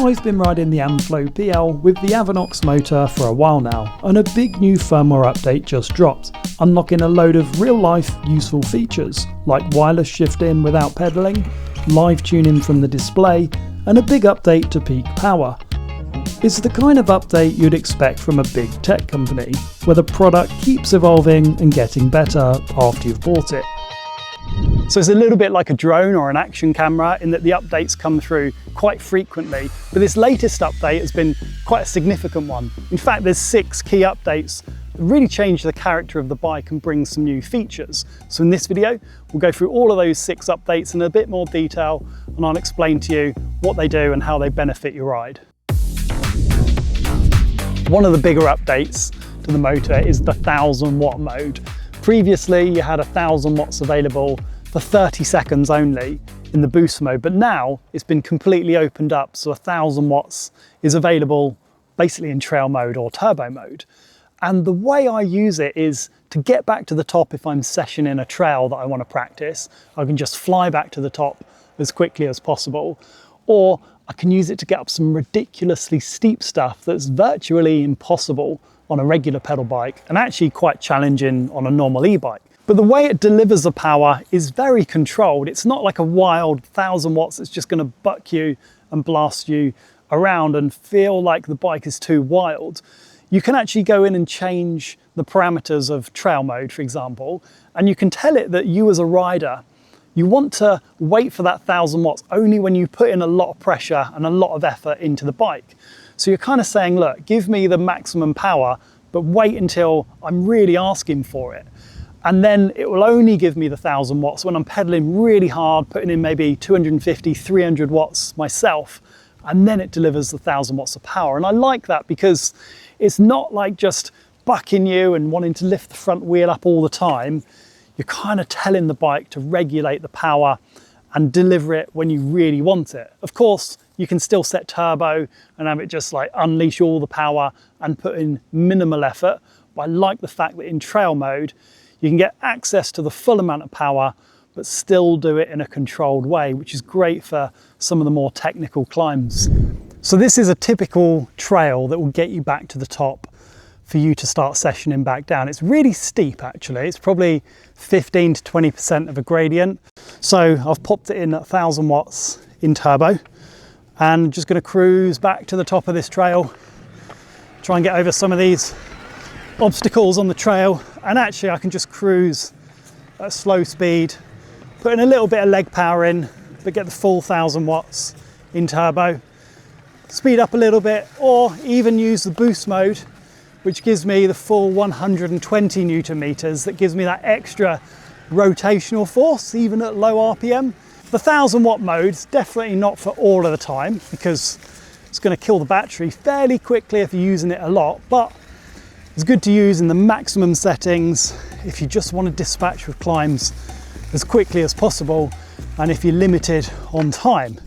I've been riding the Amflow PL with the Avinox motor for a while now, and a big new firmware update just dropped, unlocking a load of real-life useful features like wireless shifting without pedalling, live tuning from the display, and a big update to peak power. It's the kind of update you'd expect from a big tech company, where the product keeps evolving and getting better after you've bought it. So it's a little bit like a drone or an action camera in that the updates come through quite frequently, but this latest update has been quite a significant one. In fact, there's 6 key updates that really change the character of the bike and bring some new features. So in this video, we'll go through all of those 6 updates in a bit more detail, and I'll explain to you what they do and how they benefit your ride. One of the bigger updates to the motor is the 1000 watt mode. Previously, you had 1000 watts available for 30 seconds only in the boost mode, but now it's been completely opened up, so 1000 watts is available basically in trail mode or turbo mode. And the way I use it is to get back to the top if I'm sessioning a trail that I want to practice. I can just fly back to the top as quickly as possible, or I can use it to get up some ridiculously steep stuff that's virtually impossible on a regular pedal bike and actually quite challenging on a normal e-bike. But the way it delivers the power is very controlled. It's not like a wild 1000 watts that's just going to buck you and blast you around and feel like the bike is too wild. You can actually go in and change the parameters of trail mode, for example, and you can tell it that you as a rider, you want to wait for that 1000 watts only when you put in a lot of pressure and a lot of effort into the bike. So you're kind of saying, look, give me the maximum power, but wait until I'm really asking for it. And then it will only give me the 1000 watts when I'm pedaling really hard, putting in maybe 250, 300 watts myself, and then it delivers the 1000 watts of power. And I like that because it's not like just bucking you and wanting to lift the front wheel up all the time. You're kind of telling the bike to regulate the power and deliver it when you really want it. Of course, you can still set turbo and have it just like unleash all the power and put in minimal effort. But I like the fact that in trail mode, you can get access to the full amount of power, but still do it in a controlled way, which is great for some of the more technical climbs. So this is a typical trail that will get you back to the top for you to start sessioning back down. It's really steep actually. It's probably 15 to 20% of a gradient. So I've popped it in at 1000 watts in turbo and just gonna cruise back to the top of this trail, try and get over some of these obstacles on the trail. And actually I can just cruise at slow speed, put in a little bit of leg power in, but get the full 1000 watts in turbo. Speed up a little bit, or even use the boost mode, which gives me the full 120 Newton meters. That gives me that extra rotational force, even at low RPM. The 1000 watt mode is definitely not for all of the time because it's going to kill the battery fairly quickly if you're using it a lot, but it's good to use in the maximum settings if you just want to dispatch with climbs as quickly as possible and if you're limited on time.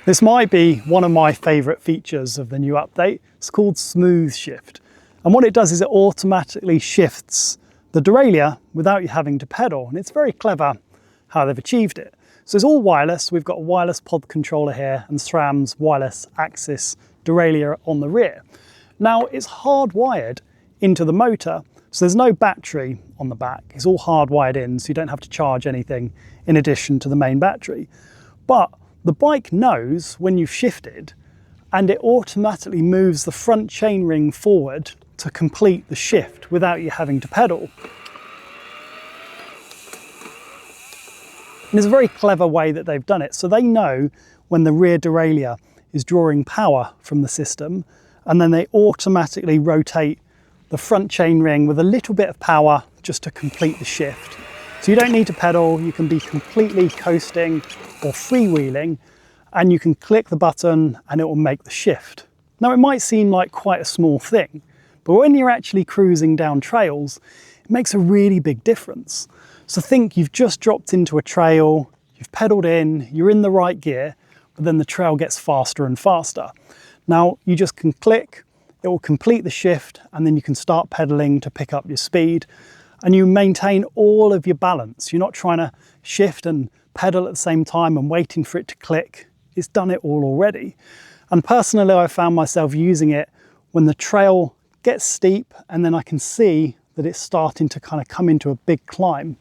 This might be one of my favorite features of the new update. It's called SmoothShift. And what it does is it automatically shifts the derailleur without you having to pedal. And it's very clever how they've achieved it. So it's all wireless. We've got a wireless pod controller here and SRAM's wireless axis derailleur on the rear. Now it's hardwired into the motor, so there's no battery on the back. It's all hardwired in, so you don't have to charge anything in addition to the main battery. But the bike knows when you've shifted and it automatically moves the front chainring forward to complete the shift without you having to pedal. And it's a very clever way that they've done it. So they know when the rear derailleur is drawing power from the system, and then they automatically rotate the front chainring with a little bit of power just to complete the shift. So you don't need to pedal, you can be completely coasting or freewheeling, and you can click the button and it will make the shift. Now it might seem like quite a small thing, but when you're actually cruising down trails, it makes a really big difference. So think you've just dropped into a trail, you've pedaled in, you're in the right gear, but then the trail gets faster and faster. Now you just can click it will complete the shift, and then you can start pedaling to pick up your speed, and you maintain all of your balance. You're not trying to shift and pedal at the same time and waiting for it to click. It's done it all already. And personally, I found myself using it when the trail gets steep and then I can see that it's starting to kind of come into a big climb.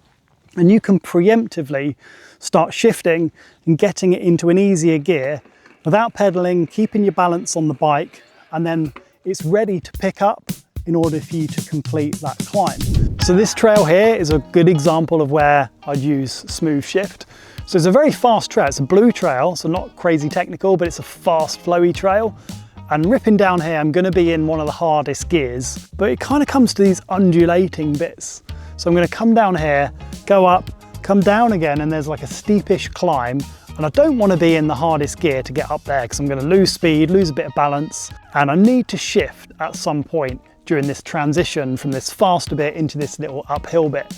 And you can preemptively start shifting and getting it into an easier gear without pedaling, keeping your balance on the bike, and then it's ready to pick up in order for you to complete that climb. So this trail here is a good example of where I'd use SmoothShift. So it's a very fast trail. It's a blue trail, so not crazy technical, but it's a fast, flowy trail. And ripping down here, I'm gonna be in one of the hardest gears, but it kind of comes to these undulating bits. So I'm gonna come down here, go up, come down again, and there's like a steepish climb. And I don't want to be in the hardest gear to get up there because I'm going to lose speed, lose a bit of balance, and I need to shift at some point during this transition from this faster bit into this little uphill bit.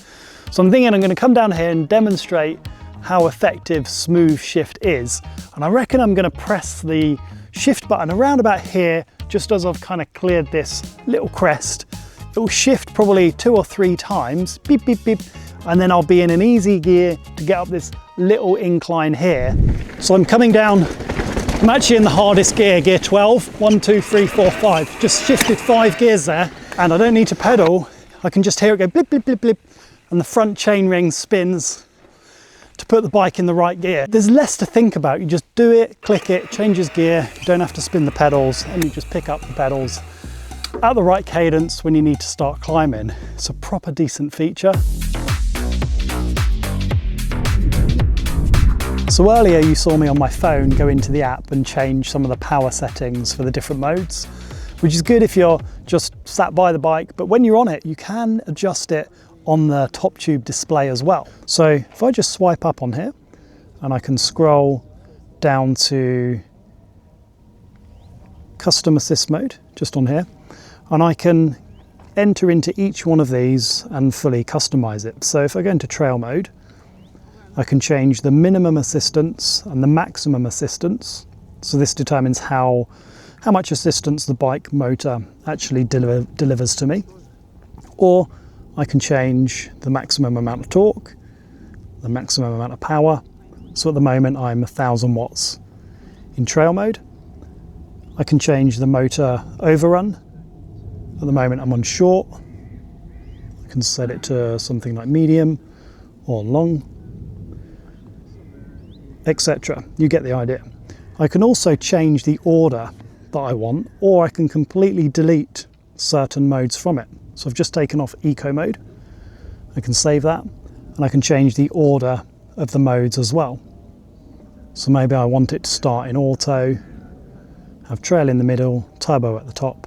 So I'm thinking I'm going to come down here and demonstrate how effective SmoothShift is. And I reckon I'm going to press the shift button around about here, just as I've kind of cleared this little crest. It will shift probably 2 or 3 times, beep, beep, beep, and then I'll be in an easy gear to get up this little incline here. So I'm coming down, I'm actually in the hardest gear, gear 12, 1, 2, 3, 4, 5. Just shifted 5 gears there, and I don't need to pedal. I can just hear it go blip, blip, blip, blip, and the front chain ring spins to put the bike in the right gear. There's less to think about. You just do it, click it, changes gear. You don't have to spin the pedals, and you just pick up the pedals at the right cadence when you need to start climbing. It's a proper decent feature. So earlier you saw me on my phone go into the app and change some of the power settings for the different modes, which is good if you're just sat by the bike, but when you're on it, you can adjust it on the top tube display as well. So if I just swipe up on here and I can scroll down to custom assist mode, just on here, and I can enter into each one of these and fully customize it. So if I go into trail mode, I can change the minimum assistance and the maximum assistance. So this determines how much assistance the bike motor actually delivers to me. Or I can change the maximum amount of torque, the maximum amount of power. So at the moment I'm 1000 watts in trail mode. I can change the motor overrun. At the moment I'm on short. I can set it to something like medium or long, etc. You get the idea. I can also change the order that I want, or I can completely delete certain modes from it. So I've just taken off eco mode. I can save that, and I can change the order of the modes as well. So maybe I want it to start in auto, have trail in the middle, turbo at the top,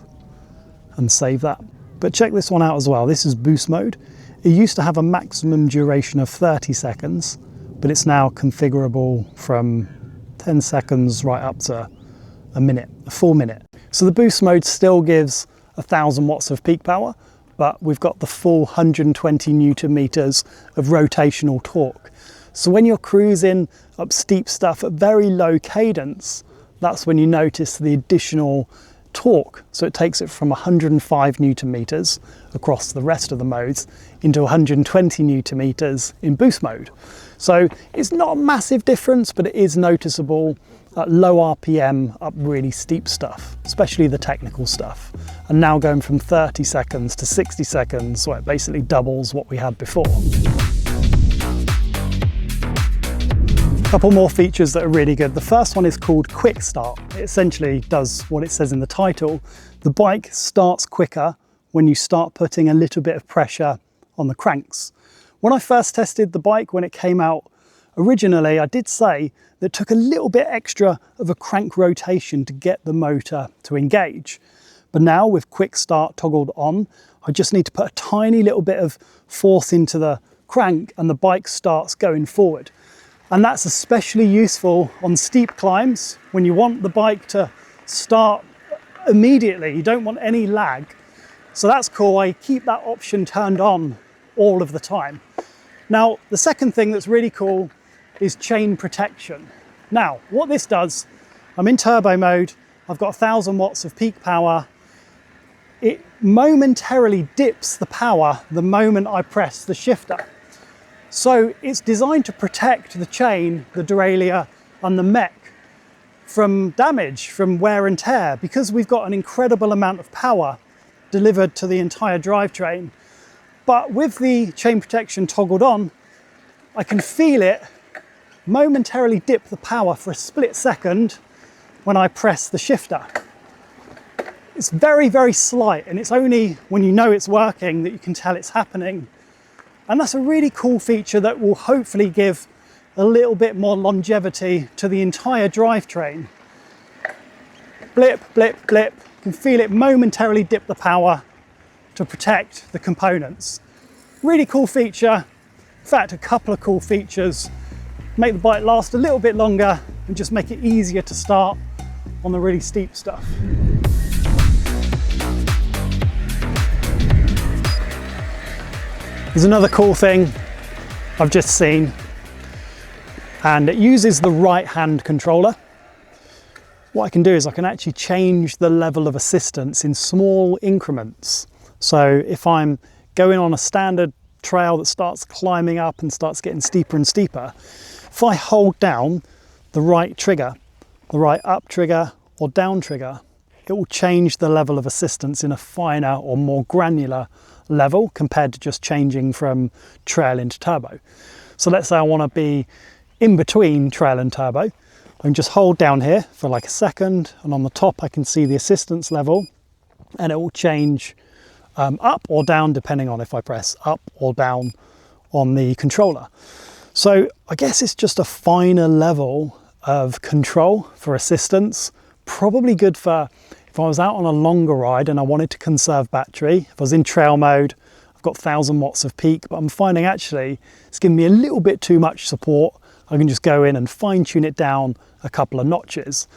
and save that. But check this one out as well. This is boost mode. It used to have a maximum duration of 30 seconds, but it's now configurable from 10 seconds right up to a minute, a full minute. So the boost mode still gives 1000 watts of peak power, but we've got the full 120 Newton meters of rotational torque. So when you're cruising up steep stuff at very low cadence, that's when you notice the additional torque. So it takes it from 105 Newton meters across the rest of the modes into 120 Newton meters in boost mode. So it's not a massive difference, but it is noticeable at low RPM up really steep stuff, especially the technical stuff. And now going from 30 seconds to 60 seconds, well, it basically doubles what we had before. A couple more features that are really good. The first one is called Quickstart. It essentially does what it says in the title. The bike starts quicker when you start putting a little bit of pressure on the cranks. When I first tested the bike, when it came out originally, I did say that it took a little bit extra of a crank rotation to get the motor to engage. But now with Quick Start toggled on, I just need to put a tiny little bit of force into the crank and the bike starts going forward. And that's especially useful on steep climbs when you want the bike to start immediately. You don't want any lag. So that's cool. I keep that option turned on all of the time. Now, the second thing that's really cool is chain protection. Now, what this does, I'm in turbo mode, I've got 1000 watts of peak power, it momentarily dips the power the moment I press the shifter. So it's designed to protect the chain, the derailleur and the mech from damage, from wear and tear, because we've got an incredible amount of power delivered to the entire drivetrain. But with the chain protection toggled on, I can feel it momentarily dip the power for a split second when I press the shifter. It's very, very slight, and it's only when you know it's working that you can tell it's happening. And that's a really cool feature that will hopefully give a little bit more longevity to the entire drivetrain. Blip, blip, blip. You can feel it momentarily dip the power to protect the components. Really cool feature. In fact, a couple of cool features. Make the bike last a little bit longer and just make it easier to start on the really steep stuff. There's another cool thing I've just seen, and it uses the right hand controller. What I can do is I can actually change the level of assistance in small increments. So if I'm going on a standard trail that starts climbing up and starts getting steeper and steeper, if I hold down the right trigger, the right up trigger or down trigger, it will change the level of assistance in a finer or more granular level compared to just changing from trail into turbo. So let's say I want to be in between trail and turbo. I can just hold down here for like a second, and on the top I can see the assistance level, and it will change up or down depending on if I press up or down on the controller. So I guess it's just a finer level of control for assistance. Probably good for if I was out on a longer ride and I wanted to conserve battery. If I was in trail mode, I've got 1000 watts of peak, but I'm finding actually it's giving me a little bit too much support. I can just go in and fine tune it down a couple of notches.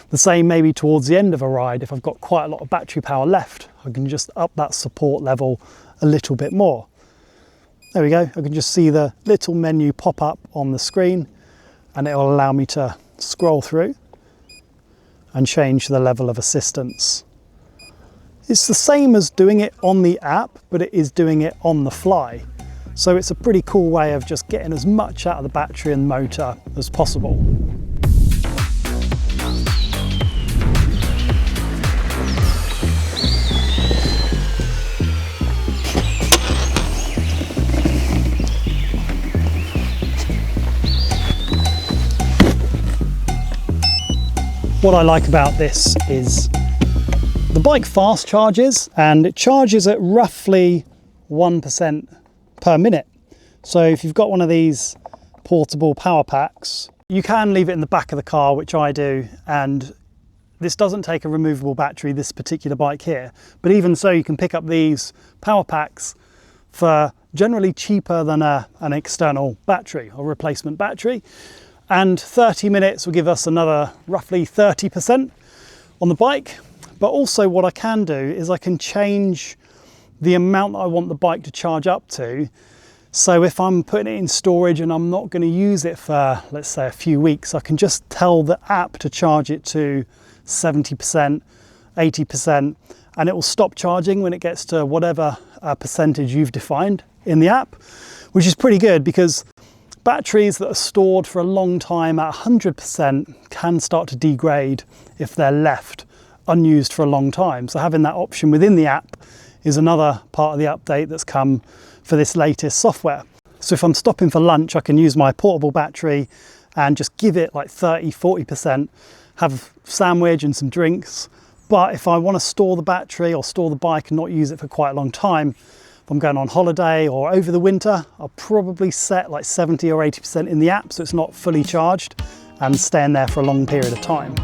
The same maybe towards the end of a ride, if I've got quite a lot of battery power left, I can just up that support level a little bit more. There we go. I can just see the little menu pop up on the screen, and it will allow me to scroll through and change the level of assistance. It's the same as doing it on the app, but it is doing it on the fly. So it's a pretty cool way of just getting as much out of the battery and motor as possible. What I like about this is the bike fast charges, and it charges at roughly 1% per minute. So if you've got one of these portable power packs, you can leave it in the back of the car, which I do, and this doesn't take a removable battery, this particular bike here, but even so you can pick up these power packs for generally cheaper than an external battery or replacement battery. And 30 minutes will give us another roughly 30% on the bike. But also what I can do is I can change the amount that I want the bike to charge up to. So if I'm putting it in storage and I'm not going to use it for, let's say, a few weeks, I can just tell the app to charge it to 70%, 80%, and it will stop charging when it gets to whatever percentage you've defined in the app, which is pretty good because batteries that are stored for a long time at 100% can start to degrade if they're left unused for a long time. So having that option within the app is another part of the update that's come for this latest software. So if I'm stopping for lunch, I can use my portable battery and just give it like 30, 40%, have a sandwich and some drinks. But if I want to store the battery or store the bike and not use it for quite a long time, if I'm going on holiday or over the winter, I'll probably set like 70 or 80% in the app so it's not fully charged and staying there for a long period of time.